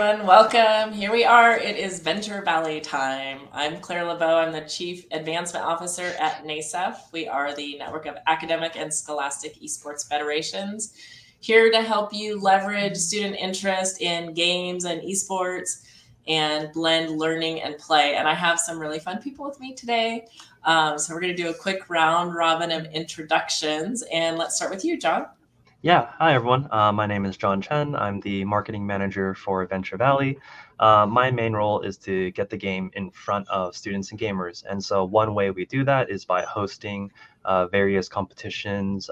everyone. Welcome. Here we are. It is Venture Valley time. I'm Claire LeBeau. I'm the Chief Advancement Officer at NASEF. We are the network of academic and scholastic esports federations, here to help you leverage student interest in games and esports and blend learning and play. And I have some really fun people with me today. So we're going to do a quick round robin of introductions. And let's start with you, John. Yeah, hi everyone. My name is John Chen. I'm the marketing manager for Venture Valley. My main role is to get the game in front of students and gamers. And so one way we do that is by hosting various competitions,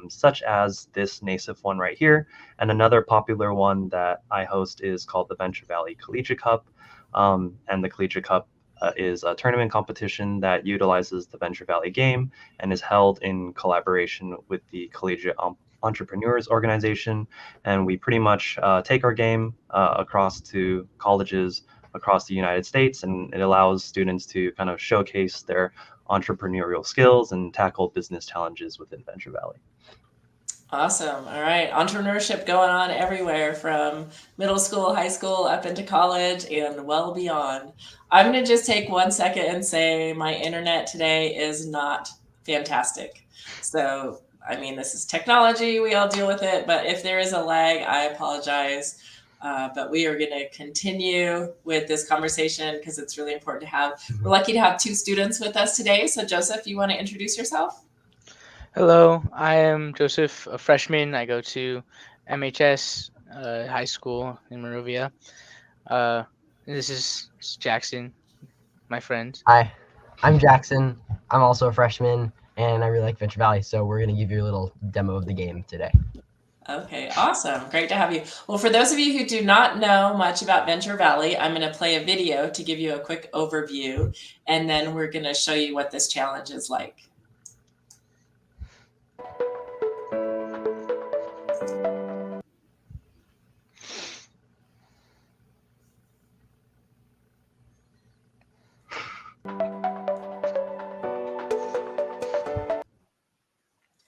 such as this NASEF one right here. And another popular one that I host is called the Venture Valley Collegiate Cup. And the Collegiate Cup is a tournament competition that utilizes the Venture Valley game and is held in collaboration with the Collegiate Entrepreneurs Organization, and we pretty much take our game across to colleges across the United States, and it allows students to kind of showcase their entrepreneurial skills and tackle business challenges within Venture Valley. Awesome. All right. Entrepreneurship going on everywhere from middle school, high school, up into college, and well beyond. I'm going to just take 1 second and say my internet today is not fantastic. So, I mean, this is technology. We all deal with it. But if there is a lag, I apologize. But we are going to continue with this conversation because it's really important to have. We're lucky to have 2 students with us today. So, Joseph, you want to introduce yourself? Hello, I am Joseph, a freshman. I go to MHS High School in Monrovia. This is Jackson, my friend. Hi, I'm Jackson. I'm also a freshman, and I really like Venture Valley, so we're going to give you a little demo of the game today. Okay, awesome. Great to have you. Well, for those of you who do not know much about Venture Valley, I'm going to play a video to give you a quick overview, and then we're going to show you what this challenge is like.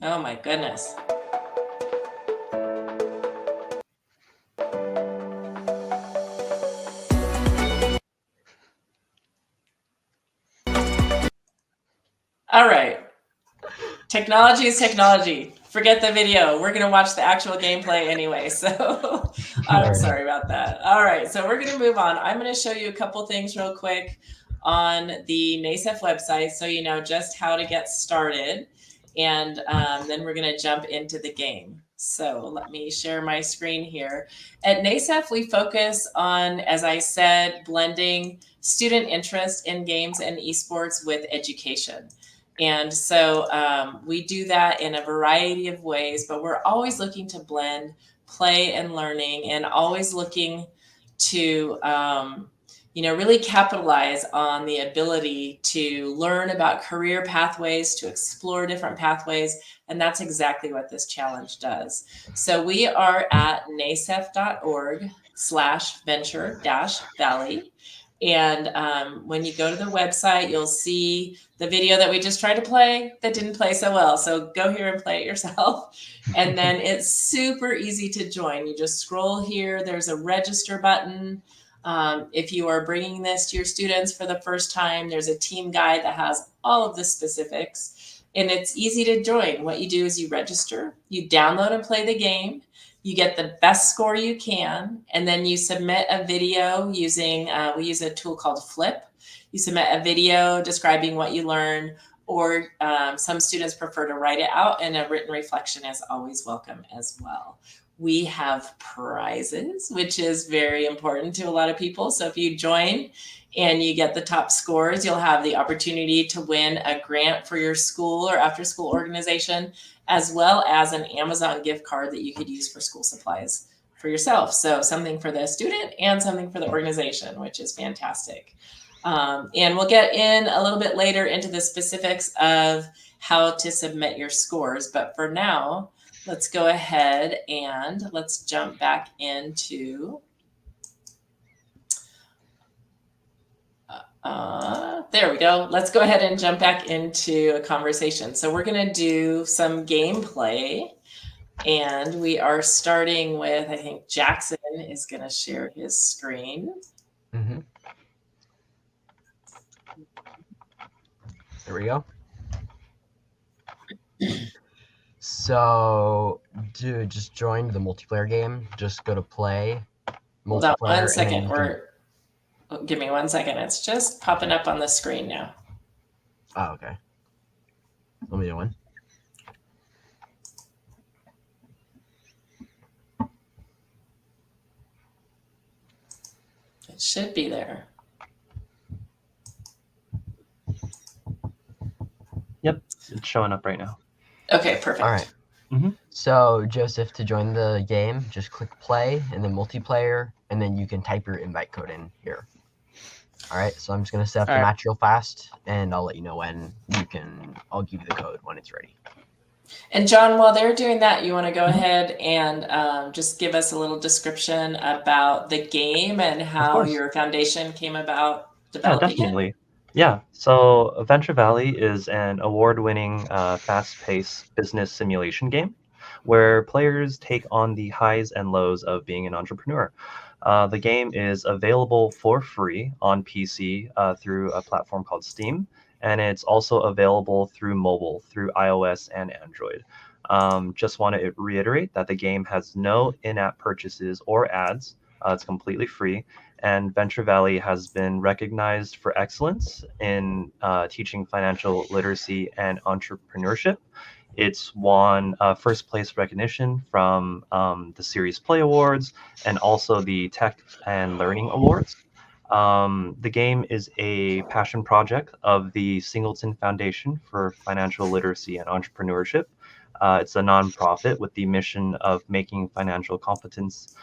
Oh my goodness. All right. Technology is technology. Forget the video. We're going to watch the actual gameplay anyway. So I'm sorry about that. All right. So we're going to move on. I'm going to show you a couple things real quick on the NASEF website so you know just how to get started. And then we're going to jump into the game. So let me share my screen here. At NASEF, we focus on, as I said, blending student interest in games and esports with education. And so we do that in a variety of ways, but we're always looking to blend play and learning and always looking to really capitalize on the ability to learn about career pathways, to explore different pathways. And that's exactly what this challenge does. So we are at nasef.org/venture-valley. And when you go to the website, you'll see the video that we just tried to play that didn't play so well. So go here and play it yourself. And then it's super easy to join. You just scroll here. There's a register button. If you are bringing this to your students for the first time, there's a team guide that has all of the specifics, and it's easy to join. What you do is you register, you download and play the game, you get the best score you can, and then you submit a video using, we use a tool called Flip. You submit a video describing what you learned, or some students prefer to write it out, and a written reflection is always welcome as well. We have prizes, which is very important to a lot of people. So if you join and you get the top scores, you'll have the opportunity to win a grant for your school or after school organization, as well as an Amazon gift card that you could use for school supplies for yourself. So something for the student and something for the organization, which is fantastic. And we'll get in a little bit later into the specifics of how to submit your scores. But for now, let's go ahead and let's jump back into, there we go. Let's go ahead and jump back into a conversation. So we're going to do some gameplay, and we are starting with, I think, Jackson is going to share his screen. Mm-hmm. There we go. So, dude, just join the multiplayer game. Just go to play. Hold on Multiplayer, one and then second. you can- Give me 1 second. It's just popping up on the screen now. Oh, okay. Let me do one. It should be there. It's showing up right now. Okay, perfect. All right. Mhm. So, Joseph, to join the game, just click play and then multiplayer, and then you can type your invite code in here. All right. So I'm just gonna set up the All right. match real fast, and I'll let you know when you can. I'll give you the code when it's ready. And John, while they're doing that, you want to go Mhm. ahead and just give us a little description about the game and how course. your foundation came about Yeah, developing it? definitely. Yeah. So Venture Valley is an award-winning, fast-paced business simulation game where players take on the highs and lows of being an entrepreneur. The game is available for free on PC through a platform called Steam, and it's also available through mobile through iOS and Android. Just want to reiterate that the game has no in-app purchases or ads. It's completely free, and Venture Valley has been recognized for excellence in teaching financial literacy and entrepreneurship. It's won first place recognition from the Series Play Awards and also the Tech and Learning Awards. The game is a passion project of the Singleton Foundation for Financial Literacy and Entrepreneurship. It's a nonprofit with the mission of making financial competence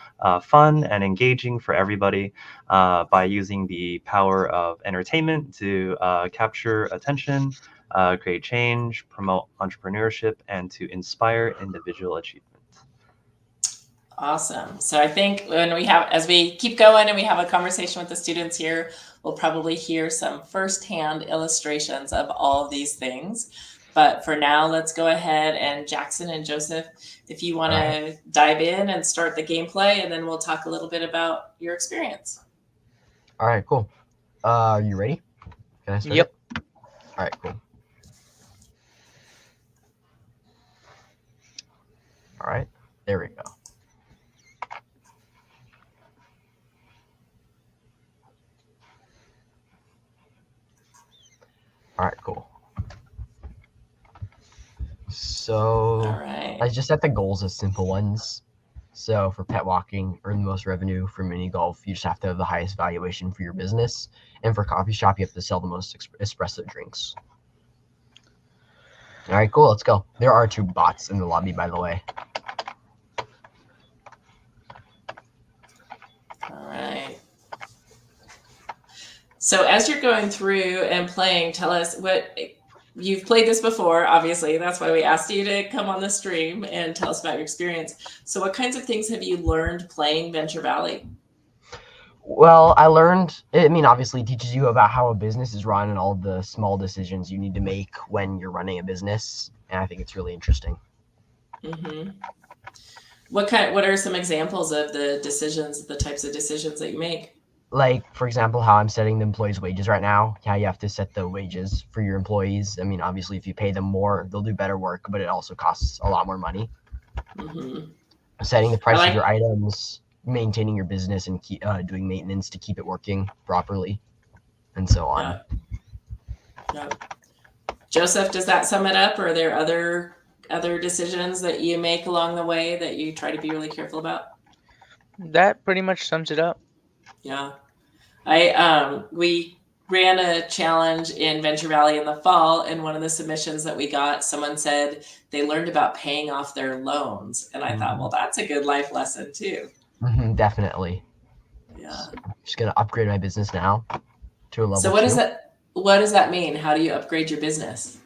fun and engaging for everybody by using the power of entertainment to capture attention, create change, promote entrepreneurship, and to inspire individual achievement. Awesome. So I think as we keep going and we have a conversation with the students here, we'll probably hear some firsthand illustrations of all of these things. But for now, let's go ahead and Jackson and Joseph, if you want to dive in and start the gameplay, and then we'll talk a little bit about your experience. All right. Cool. Are you ready? Can I start? Yep. it? All right. Cool. All right. There we go. All right, cool. So All right. I just set the goals as simple ones. So for pet walking, earn the most revenue. For mini golf, you just have to have the highest valuation for your business. And for coffee shop, you have to sell the most espresso drinks. All right, cool. Let's go. There are 2 bots in the lobby, by the way. All right. So as you're going through and playing, tell us what you've played this before, obviously. That's why we asked you to come on the stream and tell us about your experience. So what kinds of things have you learned playing Venture Valley? Well, I learned, obviously it teaches you about how a business is run and all the small decisions you need to make when you're running a business. And I think it's really interesting. Mm-hmm. What are some examples of the types of decisions that you make? Like, for example, how I'm setting the employees' wages right now, how you have to set the wages for your employees. Obviously, if you pay them more, they'll do better work, but it also costs a lot more money. Mm-hmm. Setting the price of your items, maintaining your business, and doing maintenance to keep it working properly, and so on. Yeah. Joseph, does that sum it up, or are there other decisions that you make along the way that you try to be really careful about? That pretty much sums it up. Yeah. We ran a challenge in Venture Valley in the fall, and one of the submissions that we got, someone said they learned about paying off their loans. And I thought, well, that's a good life lesson too. Definitely. Yeah. So I'm just going to upgrade my business now to a level 2. So what does that mean? How do you upgrade your business?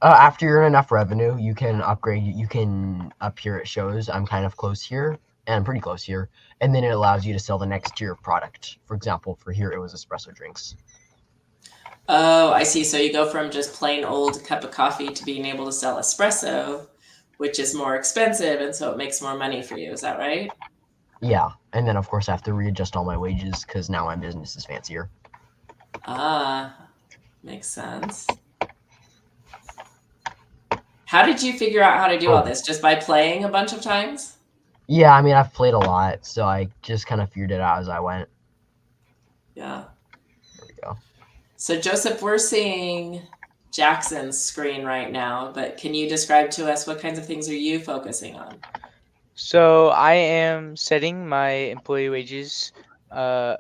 After you earn enough revenue, you can upgrade. You can, up here it shows I'm kind of close here, and I'm pretty close here. And then it allows you to sell the next tier of product. For example, for here, it was espresso drinks. Oh, I see. So you go from just plain old cup of coffee to being able to sell espresso, which is more expensive, and so it makes more money for you. Is that right? Yeah, and then of course I have to readjust all my wages because now my business is fancier. Makes sense. How did you figure out how to do all Oh. this? Just by playing a bunch of times? Yeah, I mean I've played a lot, so I just kind of figured it out as I went. Yeah. There we go. So Joseph, we're seeing Jackson's screen right now, but can you describe to us what kinds of things are you focusing on? So I am setting my employee wages, not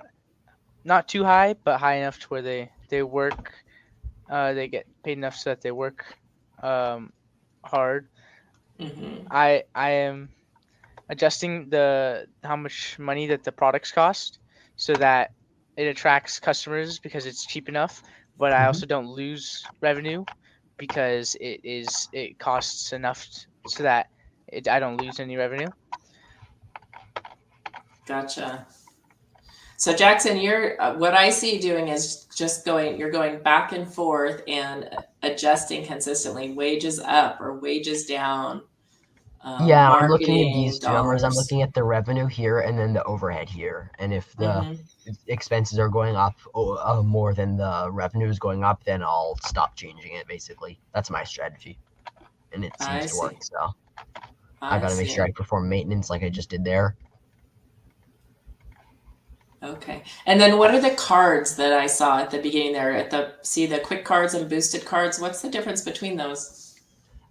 too high, but high enough to where they work, they get paid enough so that they work hard. Mm-hmm. I am adjusting how much money that the products cost so that it attracts customers because it's cheap enough, but I Mhm. also don't lose revenue because it costs enough so that I don't lose any revenue. Gotcha. So Jackson, you're what I see you doing is just you're going back and forth and adjusting consistently, wages up or wages down. Yeah, I'm looking at these Marketing two numbers. I'm dollars. looking at the revenue here and then the overhead here. And if the Mhm. expenses are going up more than the revenue is going up, then I'll stop changing it, basically. That's my strategy. And it I seems to work. see. So I got to make see. sure I perform maintenance like I just did there. Okay. And then what are the cards that I saw at the beginning there? See the quick cards and boosted cards? What's the difference between those?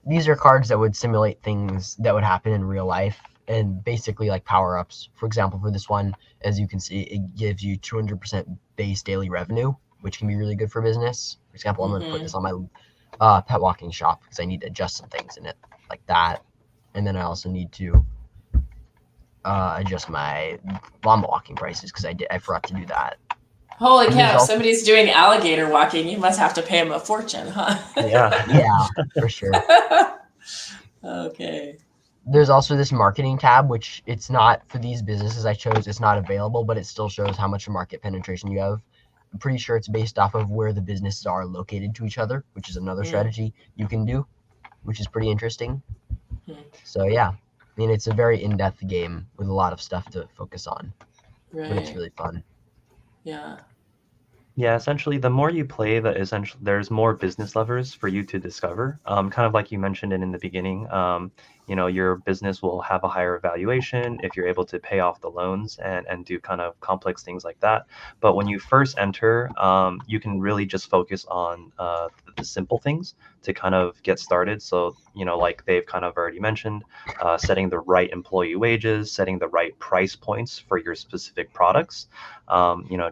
These are cards that would simulate things that would happen in real life and basically like power ups. For example, for this one, as you can see, it gives you 200% base daily revenue, which can be really good for business. For example, I'm going to put this on my pet walking shop because I need to adjust some things in it like that. And then I also need to adjust my llama walking prices because I forgot to do that. Holy And cow, there's if also- somebody's doing alligator walking, you must have to pay them a fortune, huh? Yeah. Yeah, for sure. Okay. There's also this marketing tab, which it's not for these businesses I chose. It's not available, but it still shows how much market penetration you have. I'm pretty sure it's based off of where the businesses are located to each other, which is another strategy you can do, which is pretty interesting. So yeah, I mean it's a very in-depth game with a lot of stuff to focus on, but it's Right. really fun. Yeah. Yeah, essentially, the more you play, there's more business levers for you to discover. Kind of like you mentioned it in the beginning. Your business will have a higher valuation if you're able to pay off the loans and do kind of complex things like that. But when you first enter, you can really just focus on the simple things to kind of get started. So, like they've kind of already mentioned, setting the right employee wages, setting the right price points for your specific products.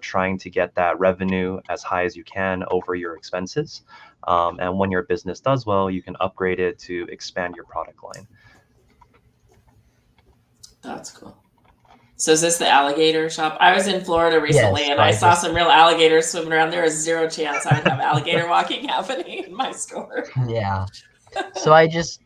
Trying to get that revenue as high as you can over your expenses. And when your business does well, you can upgrade it to expand your product line. That's cool. So is this the alligator shop? I was in Florida recently Yes, and so I I saw just- some real alligators swimming around. There is zero chance I would have alligator walking happening in my store. Yeah. So I use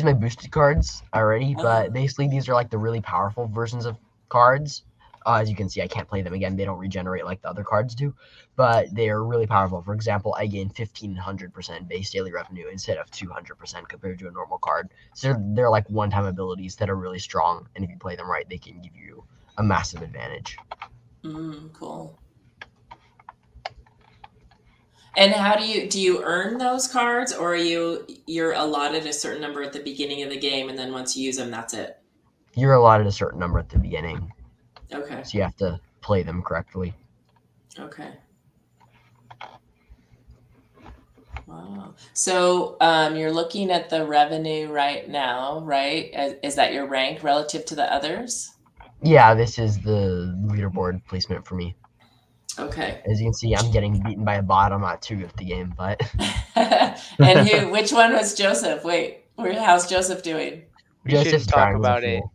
my boosted cards already, but basically these are like the really powerful versions of cards. As you can see, I can't play them again. They don't regenerate like the other cards do, but they are really powerful. For example, I gain 1,500% base daily revenue instead of 200% compared to a normal card. So they're like one-time abilities that are really strong, and if you play them right, they can give you a massive advantage. Cool. And how do you earn those cards, or you're allotted a certain number at the beginning of the game, and then once you use them, that's it? You're allotted a certain number at the beginning, Okay. so you have to play them correctly. Okay. Wow. So you're looking at the revenue right now, right? Is that your rank relative to the others? Yeah, this is the leaderboard placement for me. Okay. As you can see, I'm getting beaten by a bot. I'm not too good at the game, but And which one was Joseph? Wait, how's Joseph doing? We Joseph's shouldn't talk trying. He's a about it. fool.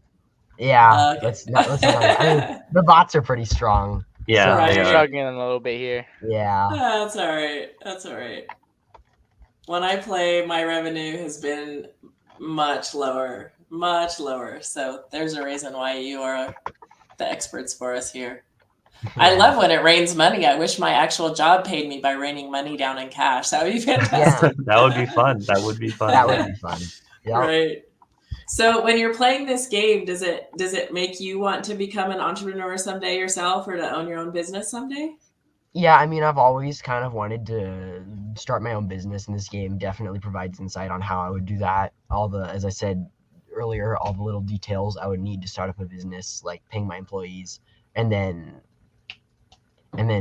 Yeah, Okay. let's not. I mean, the bots are pretty strong. Yeah, so, Right. they I'm are. struggling a little bit here. Yeah. That's all right. That's all right. When I play, my revenue has been much lower, much lower. So there's a reason why you are the experts for us here. I love when it rains money. I wish my actual job paid me by raining money down in cash. That would be fantastic. That would be fun. That would be fun. That would be fun. Yep. Right. So when you're playing this game, does it make you want to become an entrepreneur someday yourself, or to own your own business someday? Yeah, I mean, I've always kind of wanted to start my own business, and this game definitely provides insight on how I would do that. As I said earlier, all the little details I would need to start up a business, like paying my employees, and then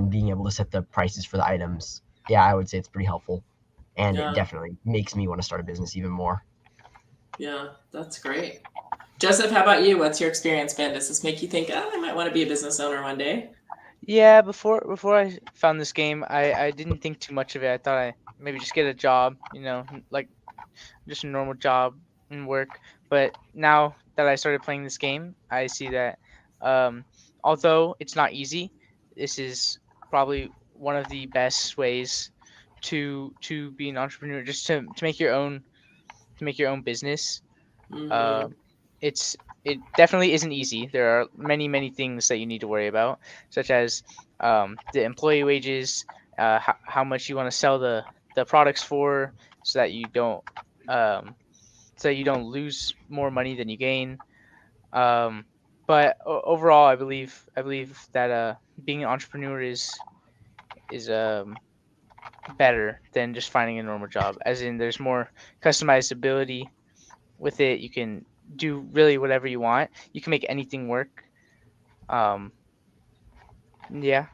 being able to set the prices for the items. Yeah, I would say it's pretty helpful, and Yeah. it definitely makes me want to start a business even more. Yeah, that's great. Joseph, how about you? What's your experience been? Does this make you think, oh, I might want to be a business owner one day? Yeah, before I found this game, I didn't think too much of it. I thought I maybe just get a job, like just a normal job and work. But now that I started playing this game, I see that although it's not easy, this is probably one of the best ways to be an entrepreneur, just to make your own business. Mhm. It definitely isn't easy. There are many things that you need to worry about, such as the employee wages, how much you want to sell the products for, so that you don't um, lose more money than you gain. Um, but overall, I believe that being an entrepreneur is better than just finding a normal job. As in, there's more customizability with it. You can do really whatever you want. You can make anything work. Um, yeah.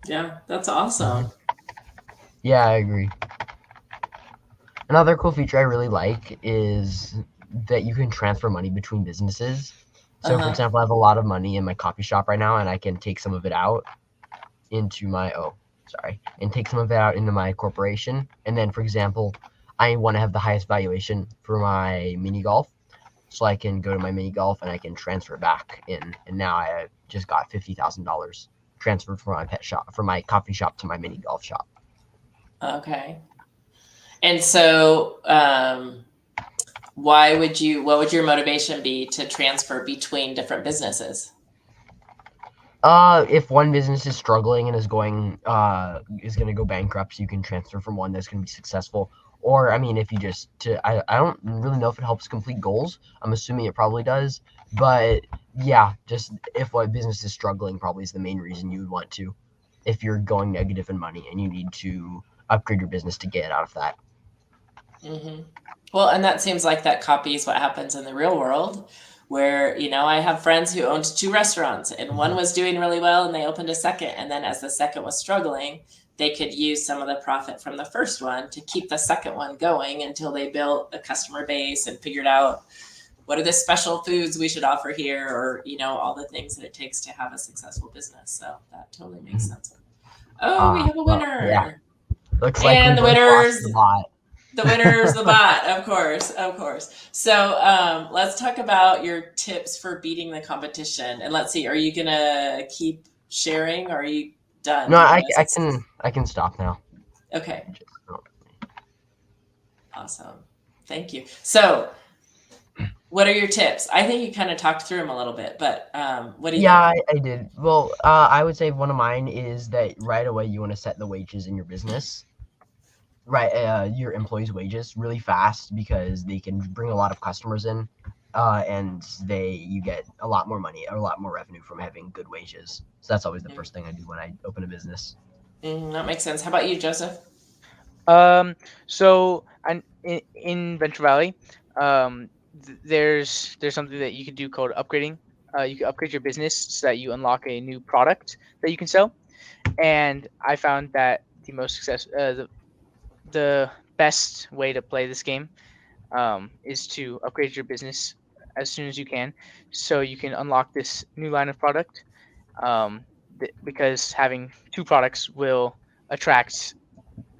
Yeah, that's awesome. Yeah, I agree. Another cool feature I really like is that you can transfer money between businesses. So, for Uh-huh. example, I have a lot of money in my coffee shop right now, and I can take some of it out into my take some of it out into my corporation. And then, for example, I want to have the highest valuation for my mini golf, so I can go to my mini golf and I can transfer back in. And now I just got $50,000 transferred from my coffee shop to my mini golf shop. Okay. And so, what would your motivation be to transfer between different businesses? If one business is struggling and is going to go bankrupt, so you can transfer from one that's going to be successful. Or, I mean, if you I don't really know if it helps complete goals. I'm assuming it probably does. But yeah, just if one business is struggling, probably is the main reason you would want to. If you're going negative in money and you need to upgrade your business to get out of that. Mm-hmm. Well, and that seems like that copies what happens in the real world, where, I have friends who owned 2 restaurants, and one was doing really well and they opened a second. And then as the second was struggling, they could use some of the profit from the first one to keep the second one going until they built a customer base and figured out what are the special foods we should offer here, or, all the things that it takes to have a successful business. So that totally makes sense. Oh, we have a Well, winner. yeah. Looks like And we the both winners. lost the bot. The winner's the bot, of course. So let's talk about your tips for beating the competition. And let's see, are you gonna keep sharing, or are you done? No, Do you I wanna I can stop now. Okay, awesome. Thank you. So, what are your tips? I think you kind of talked through them a little bit, but what do you Yeah, think? I did. Well, I would say one of mine is that right away you want to set the wages in your business, right? Your employees' wages really fast, because they can bring a lot of customers in, and you get a lot more money or a lot more revenue from having good wages. So that's always the first thing I do when I open a business. That makes sense. How about you, Joseph? So in Venture Valley, there's something that you can do called upgrading. You can upgrade your business so that you unlock a new product that you can sell. And I found that the best way to play this game is to upgrade your business as soon as you can, so you can unlock this new line of product. Because having 2 products will attract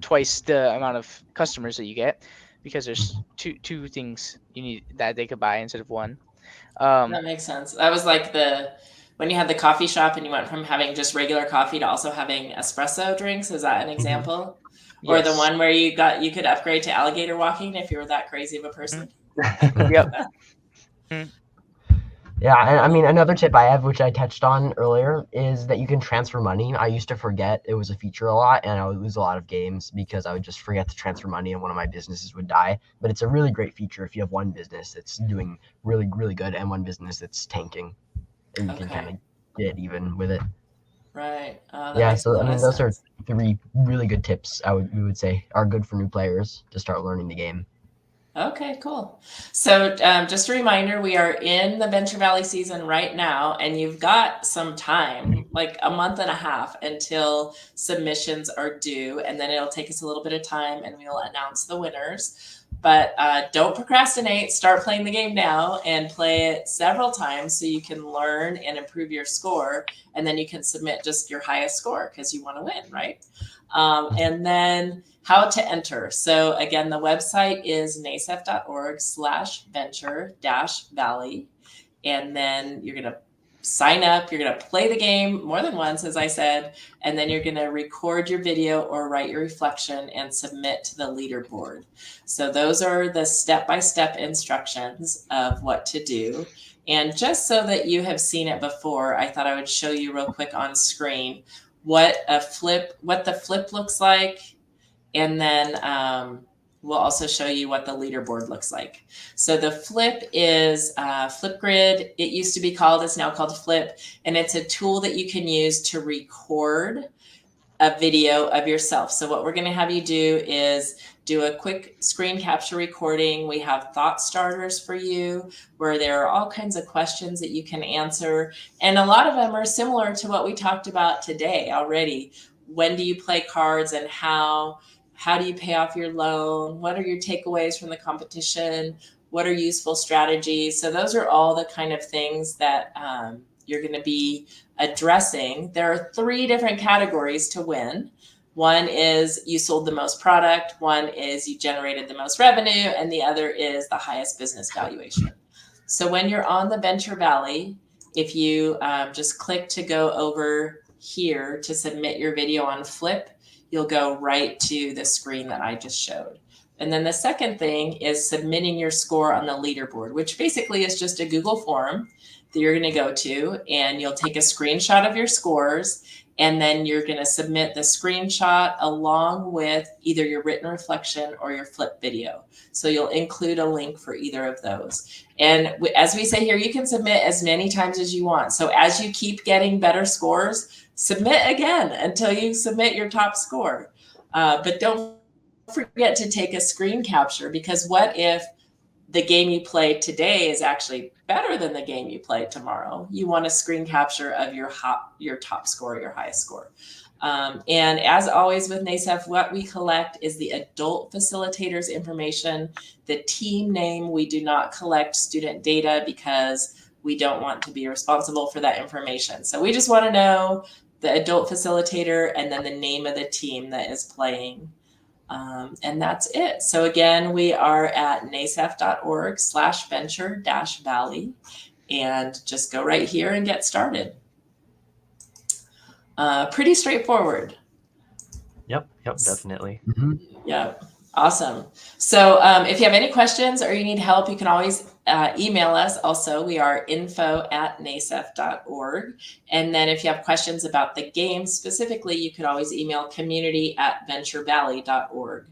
twice the amount of customers that you get, because there's two things you need that they could buy instead of one. That makes sense. That was like when you had the coffee shop and you went from having just regular coffee to also having espresso drinks. Is that an example? Or the Yes. one where you could upgrade to alligator walking if you were that crazy of a person? Yep. Yeah, and I mean, another tip I have, which I touched on earlier, is that you can transfer money. I used to forget it was a feature a lot, and I would lose a lot of games because I would just forget to transfer money, and one of my businesses would die. But it's a really great feature if you have one business that's doing really, really good and one business that's tanking, and you can kind Okay. of get even with it. Right. That Yeah, makes a so I lot of mean, those are sense. 3 really good tips we would say are good for new players to start learning the game. Okay, cool. So just a reminder, we are in the Venture Valley season right now, and you've got some time, like a month and a half until submissions are due, and then it'll take us a little bit of time and we'll announce the winners. But don't procrastinate, start playing the game now and play it several times so you can learn and improve your score, and then you can submit just your highest score because you want to win, right? And then how to enter. So again, the website is nasef.org/venture-valley. And then you're going to sign up. You're going to play the game more than once, as I said, and then you're going to record your video or write your reflection and submit to the leaderboard. So those are the step-by-step instructions of what to do. And just so that you have seen it before, I thought I would show you real quick on screen what the flip looks like, and then we'll also show you what the leaderboard looks like. So the flip is Flipgrid. It used to be called, it's now called Flip, and it's a tool that you can use to record a video of yourself. So what we're going to have you do is do a quick screen capture recording. We have thought starters for you where there are all kinds of questions that you can answer. And a lot of them are similar to what we talked about today already. When do you play cards, and how do you pay off your loan? What are your takeaways from the competition? What are useful strategies? So those are all the kind of things that you're going to be addressing. There are 3 different categories to win. One is you sold the most product, one is you generated the most revenue, and the other is the highest business valuation. So when you're on the Venture Valley, if you just click to go over here to submit your video on Flip, you'll go right to the screen that I just showed. And then the second thing is submitting your score on the leaderboard, which basically is just a Google form that you're going to go to, and you'll take a screenshot of your scores, and then you're going to submit the screenshot along with either your written reflection or your Flip video. So you'll include a link for either of those. And as we say here, you can submit as many times as you want. So as you keep getting better scores, submit again until you submit your top score. But don't forget to take a screen capture, because what if the game you play today is actually better than the game you play tomorrow? You want a screen capture of your top score, your highest score. And as always with NASEF, what we collect is the adult facilitators information, the team name. We do not collect student data because we don't want to be responsible for that information. So we just want to know the adult facilitator and then the name of the team that is playing. And that's it. So again, we are at nasef.org/venture-valley, and just go right here and get started. Pretty straightforward. Yep, definitely. Yep. Awesome. So if you have any questions or you need help, you can always email us. Also, we are info@nasef.org. And then if you have questions about the game specifically, you could always email community@venturevalley.org.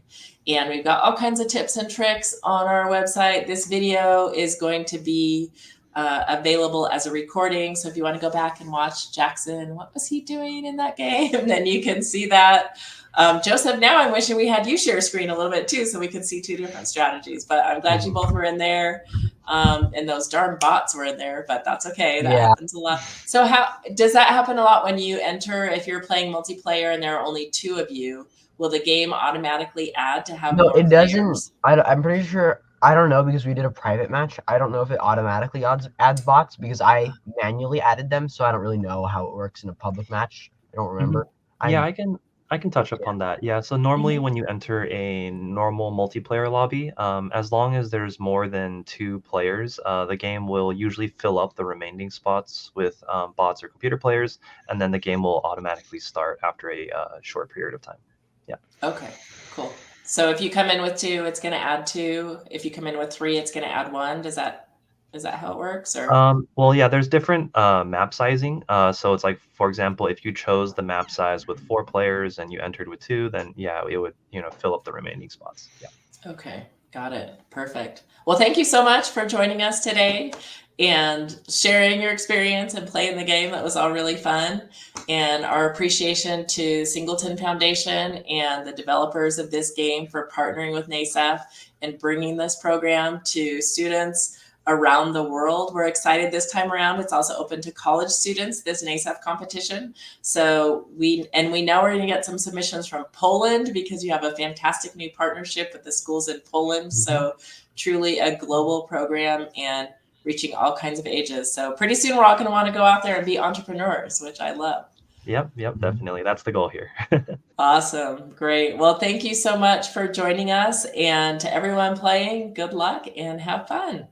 And we've got all kinds of tips and tricks on our website. This video is going to be available as a recording. So if you want to go back and watch Jackson, what was he doing in that game? Then you can see that. Joseph, now I'm wishing we had you share screen a little bit too, so we could see 2 different strategies. But I'm glad you both were in there, and those darn bots were in there. But that's okay. That happens a lot. So how does that happen a lot when you enter? If you're playing multiplayer and there are only 2 of you, will the game automatically add to have No, more it doesn't. players? I'm pretty sure. I don't know, because we did a private match. I don't know if it automatically adds bots, because I manually added them, so I don't really know how it works in a public match. I don't remember. Yeah, I can touch upon that. Yeah, so normally when you enter a normal multiplayer lobby, as long as there's more than 2 players, the game will usually fill up the remaining spots with bots or computer players, and then the game will automatically start after a short period of time. Yeah. Okay, cool. So if you come in with 2, it's going to add 2. If you come in with 3, it's going to add 1. Is that Is that how it works? Or Well, yeah, there's different map sizing. So it's like, for example, if you chose the map size with 4 players and you entered with 2, then yeah, it would, fill up the remaining spots. Yeah. okay, got it. Perfect. Well, thank you so much for joining us today and sharing your experience and playing the game. That was all really fun. And our appreciation to Singleton Foundation and the developers of this game for partnering with NASAF and bringing this program to students around the world. We're excited this time around. It's also open to college students, this NASAF competition. So we know we're gonna get some submissions from Poland because you have a fantastic new partnership with the schools in Poland. So truly a global program and reaching all kinds of ages. So pretty soon we're all gonna wanna go out there and be entrepreneurs, which I love. Yep, definitely. That's the goal here. Awesome, great. Well, thank you so much for joining us, and to everyone playing, good luck and have fun.